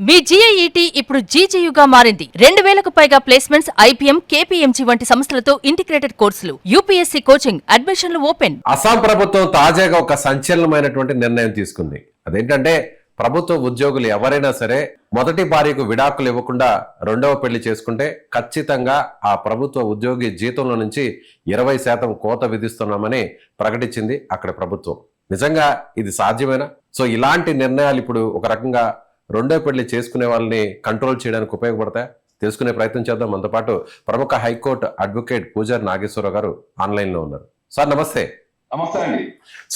మీ GIET ఇప్పుడు GGUగా మారింది. 2000కు పైగా ప్లేస్మెంట్స్, IPM, KPMG వంటి సంస్థలతో ఇంటిగ్రేటెడ్ కోర్సులు, UPSC కోచింగ్, అడ్మిషన్లు ఓపెన్. అస్సాం ప్రభుత్వం తాజాగా ఒక సంచలనమైనటువంటి నిర్ణయం తీసుకుంది. అదేంటంటే ప్రభుత్వ ఉద్యోగులు ఎవరైనా సరే మొదటి భార్యకు విడాకులు ఇవ్వకుండా రెండవ పెళ్లి చేసుకుంటే ఖచ్చితంగా ఆ ప్రభుత్వ ఉద్యోగి జీతంలో నుంచి 20% కోత విధిస్తున్నామని ప్రకటించింది అక్కడ ప్రభుత్వం. నిజంగా ఇది సాధ్యమేనా? సో ఇలాంటి నిర్ణయాలు ఇప్పుడు ఒక రకంగా రెండో పెళ్లి చేసుకునే వాళ్ళని కంట్రోల్ చేయడానికి ఉపయోగపడతాయి. తెలుసుకునే ప్రయత్నం చేద్దాం. మనతో పాటు ప్రముఖ హైకోర్టు అడ్వకేట్ పూజారి నాగేశ్వరరావు గారు ఆన్లైన్ లో ఉన్నారు. సార్ నమస్తే. నమస్తే అండి.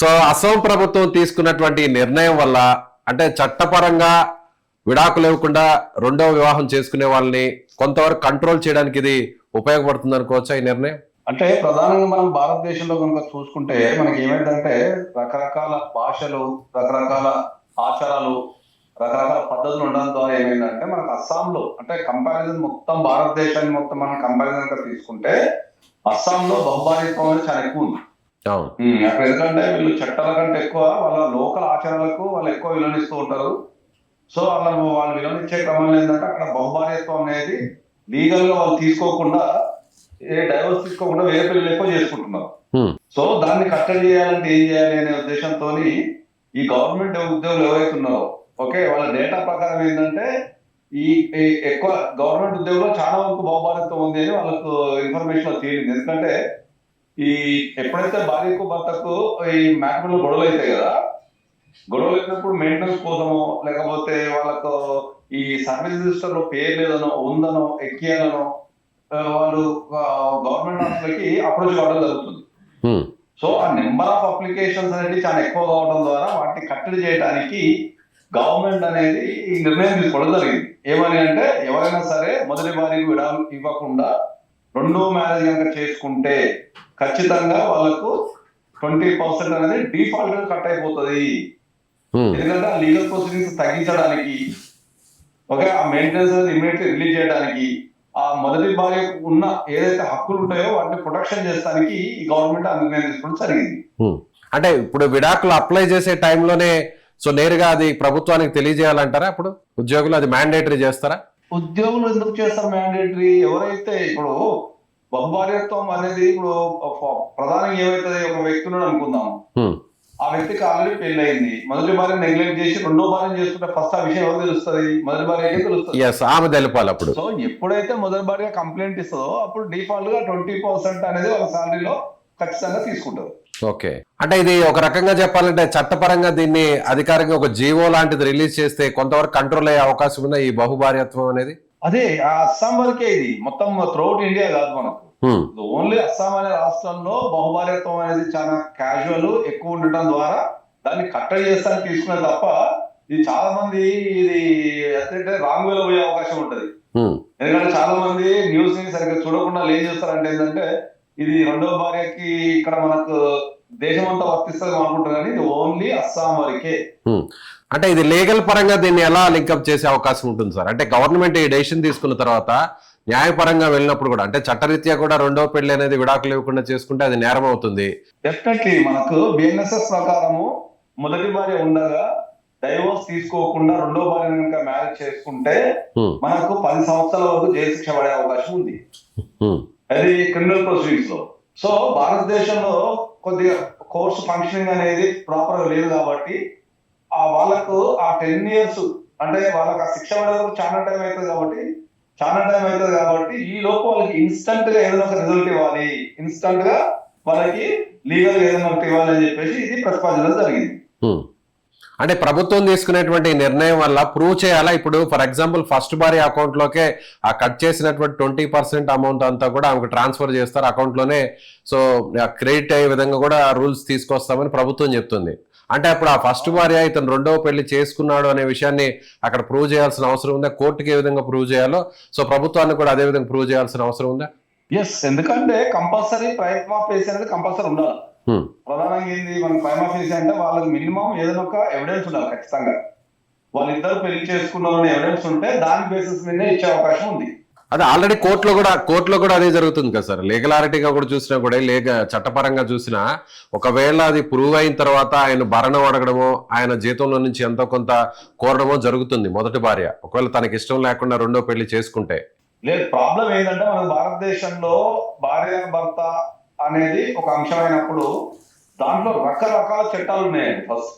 సో అస్సాం ప్రభుత్వం తీసుకున్నటువంటి నిర్ణయం వల్ల అంటే చట్టపరంగా విడాకులు ఇవ్వకుండా రెండవ వివాహం చేసుకునే వాళ్ళని కొంతవరకు కంట్రోల్ చేయడానికి ఇది ఉపయోగపడుతుంది అనుకోవచ్చా ఈ నిర్ణయం? అంటే ప్రధానంగా మనం భారతదేశంలో కనుక చూసుకుంటే మనకి ఏమైందంటే రకరకాల భాషలు, రకరకాల ఆచారాలు, రకరకాల పద్ధతులు ఉండడం ద్వారా ఏమైందంటే మనకు అస్సాంలో అంటే కంపారిజన్ మొత్తం భారతదేశాన్ని మొత్తం మనం కంపారిజన్ గా తీసుకుంటే అస్సాంలో బహుభార్యత్వం అనేది చాలా ఎక్కువ ఉంది. అక్కడ ఎందుకంటే వీళ్ళు చట్టాల కంటే ఎక్కువ వాళ్ళ లోకల్ ఆచారాలకు వాళ్ళు ఎక్కువ విలువనిస్తూ ఉంటారు. సో వాళ్ళు విలువనిచ్చే క్రమంలో ఏంటంటే అక్కడ బహుభార్యత్వం అనేది లీగల్ గా వాళ్ళు తీసుకోకుండా డైవర్స్ తీసుకోకుండా వేరే పిల్లలు ఎక్కువ చేసుకుంటున్నారు. సో దాన్ని కట్టడి చేయాలంటే ఏం చేయాలి అనే ఉద్దేశంతో ఈ గవర్నమెంట్ ఉద్యోగులు ఎవరైతే ఉన్నారో ఓకే వాళ్ళ డేటా ప్రకారం ఏంటంటే ఈ ఎక్కువ గవర్నమెంట్ ఉద్యోగులు చాలా వరకు బహుభార్యత్వం ఉంది అని వాళ్ళకు ఇన్ఫర్మేషన్ తేలింది. ఎందుకంటే ఈ ఎప్పుడైతే భార్యకు భర్తకు ఈ మ్యాట్రిమోనియల్ గొడవలు అవుతాయి కదా, గొడవలు అయినప్పుడు మెయింటెనెన్స్ కోసమో లేకపోతే వాళ్ళకు ఈ సర్వీస్ రిజిస్టర్ లో పేరు లేదనో ఉందనో ఎక్కియాలనో వాళ్ళు గవర్నమెంట్ ఆఫీసులకి అప్రోచ్ కావడం జరుగుతుంది. సో ఆ నెంబర్ ఆఫ్ అప్లికేషన్స్ అనేది చాలా ఎక్కువ కావడం ద్వారా వాటిని కట్టడి చేయడానికి గవర్నమెంట్ అనేది ఈ నిర్ణయం తీసుకోవడం జరిగింది. ఏమని అంటే ఎవరైనా సరే మొదటి భార్యకు విడాకులు ఇవ్వకుండా రెండో మ్యారేజ్ కనుక చేసుకుంటే ఖచ్చితంగా వాళ్ళకు 20% అనేది డిఫాల్ట్ గా కట్ అయిపోతుంది. ఎందుకంటే ఆ లీగల్ ప్రొసీడింగ్స్ తగ్గించడానికి ఓకే ఆ మెయింటెనెన్స్ అనేది ఇమీడియట్ రిలీజ్ చేయడానికి ఆ మొదటి భార్యకు ఉన్న ఏదైతే హక్కులు ఉంటాయో వాటిని ప్రొటెక్షన్ చేస్తానికి ఈ గవర్నమెంట్ ఆ నిర్ణయం తీసుకోవడం జరిగింది. అంటే ఇప్పుడు విడాకులు అప్లై చేసే టైంలోనే సో నేరుగా అది ప్రభుత్వానికి తెలియజేయాలంటారా? అప్పుడు ఉద్యోగులు అది మ్యాండేటరీ చేస్తారా? ఉద్యోగులు ఎందుకు చేస్తారు మ్యాండేటరీ? ఎవరైతే ఇప్పుడు బహుభార్యత్వం అనేది ఇప్పుడు ప్రధానంగా ఏమైతుంది, ఒక వ్యక్తి ఉన్నాడు అనుకుందాం, ఆ వ్యక్తికి ఆల్రెడీ పెళ్లి అయింది, మొదటి భార్య నెగ్లెక్ట్ చేసి రెండో భార్య చేసుకుంటే ఫస్ట్ ఆ విషయం ఎవరు తెలుస్తుంది? మొదటి భార్యకే తెలుస్తుంది. ఆమె తెలిపాలి. అప్పుడు సో ఎప్పుడైతే మొదటి భార్య కంప్లైంట్ ఇస్తుందో అప్పుడు డిఫాల్ట్ గా 20% అనేది వాళ్ళ శాలరీలో ఖచ్చితంగా తీసుకుంటారు. ఓకే, అంటే ఇది ఒక రకంగా చెప్పాలంటే చట్టపరంగా దీన్ని అధికారికంగా ఒక జీవో లాంటిది రిలీజ్ చేస్తే కొంతవరకు కంట్రోల్ అయ్యే అవకాశం ఉందా ఈ బహుభార్యత్వం అనేది? అదే ఆ అస్సాం వరకే, ఇది మొత్తం త్రూఅవుట్ ఇండియా కాదు మనకు. ఓన్లీ అస్సాం అనే రాష్ట్రంలో బహుభార్యత్వం అనేది చాలా క్యాజువల్ ఎక్కువ ఉండటం ద్వారా దాన్ని కట్టడి చేస్తానికి తీసుకునే తప్ప ఇది చాలా మంది ఇది అంటే రాంగ్ వేలో పోయే అవకాశం ఉంటది. ఎందుకంటే చాలా మంది న్యూస్ ని సరిగ్గా చూడకుండా ఏం చేస్తారంటే ఏంటంటే ఇది రెండో భార్యకి ఇక్కడ మనకు దేశం అంతా వర్తిస్తుంది అనుకుంటారు, కానీ ఇది ఓన్లీ అస్సాం వరకే. అంటే ఇది లీగల్ పరంగా దీన్ని ఎలా లింకప్ చేసే అవకాశం ఉంటుంది సార్? అంటే గవర్నమెంట్ ఈ డెసిషన్ తీసుకున్న తర్వాత న్యాయపరంగా వెళ్ళినప్పుడు కూడా అంటే చట్టరీత్యా కూడా రెండో పెళ్లి అనేది విడాకులు ఇవ్వకుండా చేసుకుంటే అది నేరం అవుతుంది. డెఫినెట్లీ మనకు బిఎన్ఎస్ఎస్ ప్రకారము మొదటి భార్య ఉండగా డైవోర్స్ తీసుకోకుండా రెండో భార్య కనుక మ్యారేజ్ చేసుకుంటే మనకు 10 సంవత్సరాల వరకు జైలు శిక్ష పడే అవకాశం ఉంది. అది క్రిమినల్ ప్రొసీడింగ్స్ లో. సో భారతదేశంలో కొద్దిగా కోర్సు ఫంక్షనింగ్ అనేది ప్రాపర్ గా లేదు కాబట్టి ఆ వాళ్ళకు ఆ 10 years అంటే వాళ్ళకి ఆ శిక్ష పడే వరకు చాలా టైం అవుతుంది కాబట్టి ఈ లోపు వాళ్ళకి ఇన్స్టంట్ గా ఏదైనా ఒక రిజల్ట్ ఇవ్వాలి, ఇన్స్టంట్ గా వాళ్ళకి లీగల్ ఏదైనా ఒకటి ఇవ్వాలి అని చెప్పేసి ఇది ప్రతిపాదన జరిగింది. అంటే ప్రభుత్వం తీసుకునేటువంటి నిర్ణయం వల్ల ప్రూవ్ చేయాలా? ఇప్పుడు ఫర్ ఎగ్జాంపుల్ ఫస్ట్ భార్య అకౌంట్ లోకే ఆ కట్ చేసినటువంటి 20% అమౌంట్ అంతా కూడా ఆమెకు ట్రాన్స్ఫర్ చేస్తారు అకౌంట్ లోనే. సో క్రెడిట్ అయ్యే విధంగా కూడా రూల్స్ తీసుకొస్తామని ప్రభుత్వం చెప్తుంది. అంటే అప్పుడు ఆ ఫస్ట్ భార్య ఇతను రెండవ పెళ్లి చేసుకున్నాడు అనే విషయాన్ని అక్కడ ప్రూవ్ చేయాల్సిన అవసరం ఉందా? కోర్టుకి ఏ విధంగా ప్రూవ్ చేయాలో సో ప్రభుత్వాన్ని కూడా అదే విధంగా ప్రూవ్ చేయాల్సిన అవసరం ఉందా? ఎస్, ఎందుకంటే కంపల్సరీ ప్రైమ్ ఆఫ్ ఫేస్ అనేది కంపల్సరీ ఉండాలి. ప్రధానంగా ఏంది మనకి ప్రైమ్ ఆఫ్ ఫేస్ అంటే వాళ్ళకి మినిమం ఏదైనా ఒక ఎవిడెన్స్ ఉండాలి. ఖచ్చితంగా వాళ్ళిద్దరు పెళ్లి చేసుకున్నారని ఎవిడెన్స్ ఉంటే దాని బేసిస్ మీదే ఇచ్చే అవకాశం ఉంది. అదే ఆల్రెడీ కోర్టులో కూడా అదే జరుగుతుంది కదా సార్. లీగలారిటీగా కూడా చూసినా కూడా చట్టపరంగా చూసినా ఒకవేళ అది ప్రూవ్ అయిన తర్వాత ఆయన భరణం అడగడమో ఆయన జీతంలో నుంచి ఎంతో కొంత కోరడమో జరుగుతుంది మొదటి భార్య. ఒకవేళ తనకి ఇష్టం లేకుండా రెండో పెళ్లి చేసుకుంటే లేదు. ప్రాబ్లం ఏంటంటే మన భారతదేశంలో భార్య భర్త అనేది ఒక అంశమైనప్పుడు దాంట్లో రకరకాల చట్టాలు ఉన్నాయండి. ఫస్ట్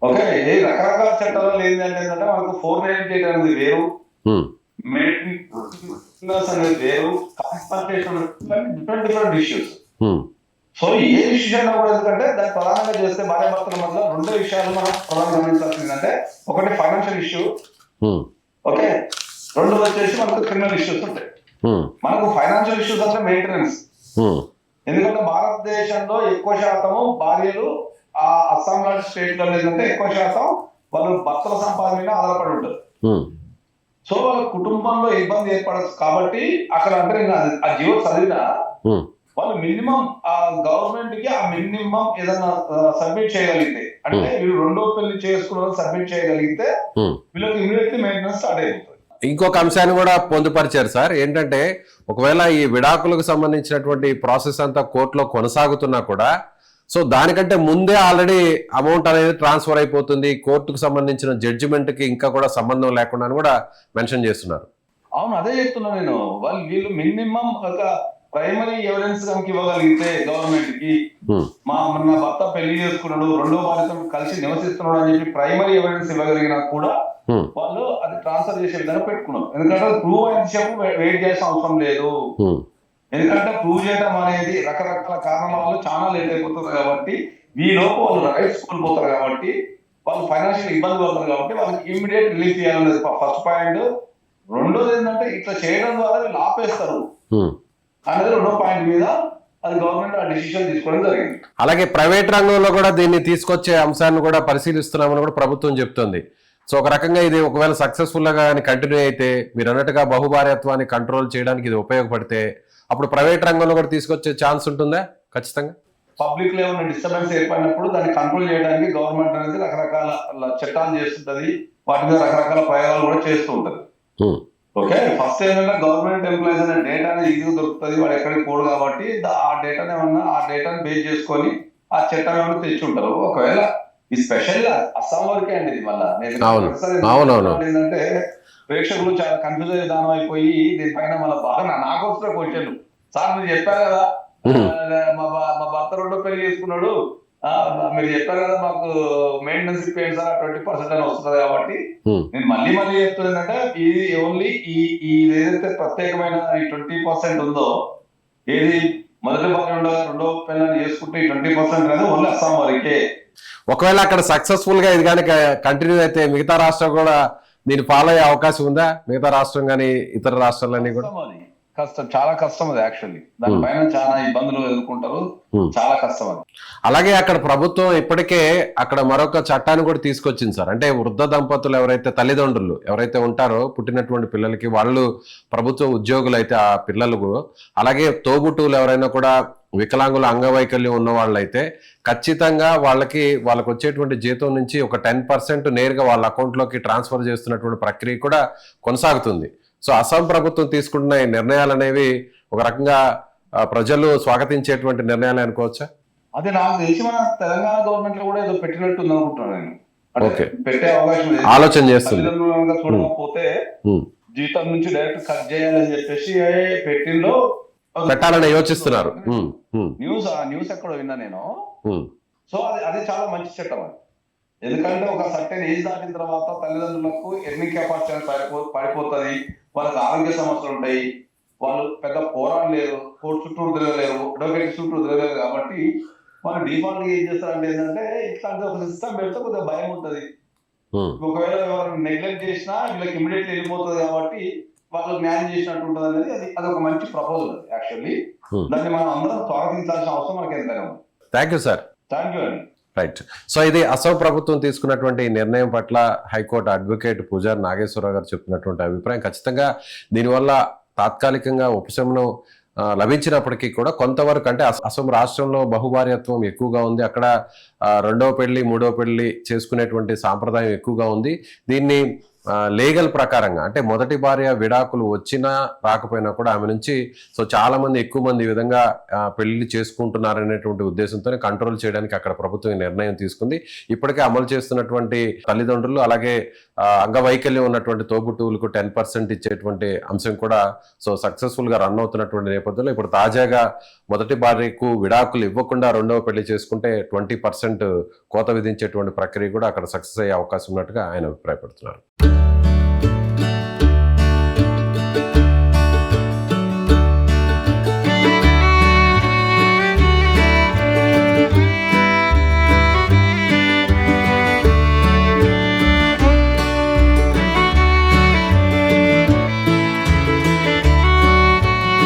ఓకే, ఏ రకరకాల చట్టాలు ఏంటంటే మనకు 498 అనేది వేరు, అనేది వేరు, కాన్సల్టేషన్ డిఫరెంట్ ఇష్యూస్. సో ఏ ఇష్యూ అయినా కూడా ఎందుకంటే దాన్ని ప్రధానంగా చేస్తే భార్య భర్తల మధ్య 2 విషయాలు మనం ప్రధానంగా గమనించాల్సిందంటే, ఒకటి ఫైనాన్షియల్ ఇష్యూ, ఓకే, 2 వచ్చేసి మనకు క్రిమినల్ ఇష్యూస్ ఉంటాయి. మనకు ఫైనాన్షియల్ ఇష్యూస్ అంటే మెయింటెనెన్స్. ఎందుకంటే భారతదేశంలో ఎక్కువ శాతము భార్యలు ఆ అస్సాం లాంటి స్టేట్ లో ఏంటంటే ఎక్కువ శాతం వాళ్ళు భర్తల సంపాదన మీద ఆధారపడి ఉంటారు. సో వాళ్ళ కుటుంబంలో ఇబ్బంది ఏర్పడచ్చు కాబట్టి అక్కడ అంటే ఆ జీవో చదివినా వాళ్ళు మినిమం ఆ గవర్నమెంట్ కి ఆ మినిమం ఏదైనా సబ్మిట్ చేయగలిగితే, అంటే వీళ్ళు రెండో పెళ్లి చేసుకున్న సబ్మిట్ చేయగలిగితే వీళ్ళకి ఇమీడియట్లీ మెయింటెనెన్స్ స్టార్ట్ అయిపోతుంది. ఇంకొక అంశాన్ని కూడా పొందుపరిచారు సార్. ఏంటంటే ఒకవేళ ఈ విడాకులకు సంబంధించినటువంటి ప్రాసెస్ అంతా కోర్టులో కొనసాగుతున్నా కూడా సో దానికంటే ముందే ఆల్రెడీ అమౌంట్ అనేది ట్రాన్స్ఫర్ అయిపోతుంది, కోర్టుకు సంబంధించిన జడ్జిమెంట్ కి ఇంకా కూడా సంబంధం లేకుండా కూడా మెన్షన్ చేస్తున్నారు. అవును, అదే చెప్తున్నా నేను. వీళ్ళు మినిమం ఒక ప్రైమరీ ఎవిడెన్స్ కనుక ఇవ్వగలిగితే గవర్నమెంట్ కి, మన భర్త పెళ్లి చేసుకున్నాడు, రెండో భార్యతో కలిసి నివసిస్తున్నాడు అని చెప్పి ప్రైమరీ ఎవిడెన్స్ ఇవ్వగలిగినా కూడా వాళ్ళు అది ట్రాన్స్ఫర్ చేసే విధంగా పెట్టుకున్నారు. ఎందుకంటే ప్రూవ్ అయిన వెయిట్ చేసిన అవసరం లేదు. ఎందుకంటే ప్రూవ్ చేయడం అనేది రకరకాల కారణాల వల్ల చాలా లేట్ అయిపోతుంది కాబట్టి, ఈ లోపు వాళ్ళు రైట్స్ కోల్పోతారు కాబట్టి, వాళ్ళు ఫైనాన్షియల్ ఇబ్బంది పడతారు కాబట్టి వాళ్ళకి ఇమ్మీడియట్ రిలీఫ్ ఇవ్వాలనేది ఫస్ట్ పాయింట్. రెండోది ఏంటంటే ఇట్లా చేయడం ద్వారా వీళ్ళు ఆపేస్తారు అనేది రెండో పాయింట్ మీద అది గవర్నమెంట్ ఆ డిసిషన్ తీసుకోవడం జరిగింది. అలాగే ప్రైవేట్ రంగంలో కూడా దీన్ని తీసుకొచ్చే అంశాన్ని కూడా పరిశీలిస్తున్నామని కూడా ప్రభుత్వం చెప్తోంది. సో ఒక రకంగా ఇది ఒకవేళ సక్సెస్ఫుల్ గా కానీ కంటిన్యూ అయితే మీరు అన్నట్టుగా బహుభార్యత్వాన్ని కంట్రోల్ చేయడానికి ఇది ఉపయోగపడితే అప్పుడు ప్రైవేట్ రంగంలో కూడా తీసుకొచ్చే ఛాన్స్ ఉంటుందా? ఖచ్చితంగా పబ్లిక్ లో ఉన్న డిస్టర్బెన్స్ ఏర్పడినప్పుడు దాన్ని కంట్రోల్ చేయడానికి గవర్నమెంట్ అనేది రకరకాల చట్టాలు చేస్తుంటది, వాటి మీద రకరకాల ప్రయోగాలు కూడా చేస్తూ ఉంటది. ఓకే, ఫస్ట్ ఏంటంటే గవర్నమెంట్ ఎంప్లాయీస్ అనే డేటా అనేది ఈజీగా దొరుకుతుంది, వాడు ఎక్కడికి పోడు కాబట్టి ఆ డేటాని ఏమన్నా ఆ డేటాని బేస్ చేసుకొని ఆ చట్టం ఏమైనా తెచ్చి ఉంటారు. ఒకవేళ ఈ స్పెషల్ అస్సాం వరకే అండి ఇది. మళ్ళీ ఏంటంటే ప్రేక్షకులు చాలా కన్ఫ్యూజ్ అయ్యే విధానం అయిపోయి దీనిపైన మళ్ళీ బాగా నాకు వస్తున్న క్వశ్చన్లు. సార్ మీరు చెప్పారు కదా మా భర్త రెండో పెళ్లి చేసుకున్నాడు, మీరు చెప్పారు కదా మాకు మెయింటెనెన్స్ పేమెంట్ సార్ 20% అని వస్తుంది కాబట్టి నేను మళ్ళీ చెప్తుందంటే ఇది ఓన్లీ ఈ ఏదైతే ప్రత్యేకమైన ఈ 20% ఉందో, ఏది మొదటి భార్య రెండో పెళ్ళని చేసుకుంటే ఈ 20% అనేది ఓన్లీ అస్సాం వరకే. ఒకవేళ అక్కడ సక్సెస్ఫుల్ గా ఇది కానీ కంటిన్యూ అయితే మిగతా రాష్ట్రం కూడా దీన్ని ఫాలో అయ్యే అవకాశం ఉందా? మిగతా రాష్ట్రం కానీ ఇతర రాష్ట్రాలన్నీ కూడా కష్టం, చాలా కష్టం అది. యాక్చువల్లీ దానిపైన చాలా ఇబ్బందులు ఎదుర్కొంటారు, చాలా కష్టం అది. అలాగే అక్కడ ప్రభుత్వం ఇప్పటికే అక్కడ మరొక చట్టాన్ని కూడా తీసుకొచ్చింది సార్. అంటే వృద్ధ దంపతులు ఎవరైతే తల్లిదండ్రులు ఎవరైతే ఉంటారో పుట్టినటువంటి పిల్లలకి వాళ్ళు ప్రభుత్వ ఉద్యోగులు అయితే ఆ పిల్లలకు, అలాగే తోబుట్టువులు ఎవరైనా కూడా వికలాంగుల అంగవైకల్యం ఉన్న వాళ్ళైతే ఖచ్చితంగా వాళ్ళకి వచ్చేటువంటి జీతం నుంచి ఒక 10% నేరుగా వాళ్ళ అకౌంట్లోకి ట్రాన్స్ఫర్ చేస్తున్నటువంటి ప్రక్రియ కూడా కొనసాగుతుంది. సో అస్సాం ప్రభుత్వం తీసుకుంటున్న ఈ నిర్ణయాలు అనేవి ఒక రకంగా ప్రజలు స్వాగతించేటువంటి నిర్ణయాలు అనుకోవచ్చా? అదే నాకు తెలిసి మన తెలంగాణ గవర్నమెంట్ లో కూడా ఏదో పెట్టినట్టు అనుకుంటున్నాను నేను. పెట్టే అవకాశం ఆలోచన చేస్తుంది. చూడకపోతే జీతం నుంచి డైరెక్ట్ కట్ చేయాలని చెప్పేసి పెట్టిందో పెట్టాలని యోచిస్తున్నారు. న్యూస్ ఎక్కడో విన్నా నేను. సో అది చాలా మంచి చట్టం అది. ఎందుకంటే ఒక సర్టెన్ ఏజ్ దాటిన తర్వాత తల్లిదండ్రులకు ఎర్నింగ్ కెపాసిటీ పడిపోతుంది, వాళ్ళకి ఆరోగ్య సమస్యలు ఉంటాయి, వాళ్ళు పెద్ద పోరాడు లేరు, కోర్టు చుట్టూ తిరగలేరు, అడ్వకేట్ చుట్టూ తిరగలేరు కాబట్టి వాళ్ళు డిఫాల్ట్ గా ఏం చేస్తారంటే ఏంటంటే ఇట్లాంటి ఒక సిస్టమ్ పెడితే కొద్దిగా భయం ఉంటుంది. ఒకవేళ ఎవరు నెగ్లెక్ట్ చేసినా వీళ్ళకి ఇమీడియట్లీ వెళ్ళిపోతుంది కాబట్టి వాళ్ళకి న్యాయం చేసినట్టు ఉంటుంది అనేది అది ఒక మంచి ప్రపోజల్ అది. యాక్చువల్లీ దాన్ని మనం అందరం స్వాగతించాల్సిన అవసరం మనకి ఎంతైనా ఉంది. Thank you sir. Thank you అండి. రైట్. సో ఇది అస్సాం ప్రభుత్వం తీసుకున్నటువంటి నిర్ణయం పట్ల హైకోర్టు అడ్వకేట్ పూజారి నాగేశ్వరరావు గారు చెప్తున్నటువంటి అభిప్రాయం. ఖచ్చితంగా దీనివల్ల తాత్కాలికంగా ఉపశమనం లభించినప్పటికీ కూడా కొంతవరకు, అంటే అస్సాం రాష్ట్రంలో బహుభార్యత్వం ఎక్కువగా ఉంది, అక్కడ రెండవ పెళ్లి మూడవ పెళ్లి చేసుకునేటువంటి సాంప్రదాయం ఎక్కువగా ఉంది. దీన్ని లీగల్ ప్రకారంగా అంటే మొదటి భార్య విడాకులు వచ్చినా రాకపోయినా కూడా ఆమె నుంచి సో చాలా మంది ఎక్కువ మంది ఈ విధంగా పెళ్లి చేసుకుంటున్నారనేటువంటి ఉద్దేశంతో కంట్రోల్ చేయడానికి అక్కడ ప్రభుత్వం ఈ నిర్ణయం తీసుకుంది. ఇప్పటికే అమలు చేస్తున్నటువంటి తల్లిదండ్రులు అలాగే అంగవైకల్యం ఉన్నటువంటి తోబుట్టువులకు 10% ఇచ్చేటువంటి అంశం కూడా సో సక్సెస్ఫుల్ గా రన్ అవుతున్నటువంటి నేపథ్యంలో ఇప్పుడు తాజాగా మొదటి భార్యకు విడాకులు ఇవ్వకుండా రెండవ పెళ్లి చేసుకుంటే 20% కోత విధించేటువంటి ప్రక్రియ కూడా అక్కడ సక్సెస్ అయ్యే అవకాశం ఉన్నట్టుగా ఆయన అభిప్రాయపడుతున్నారు.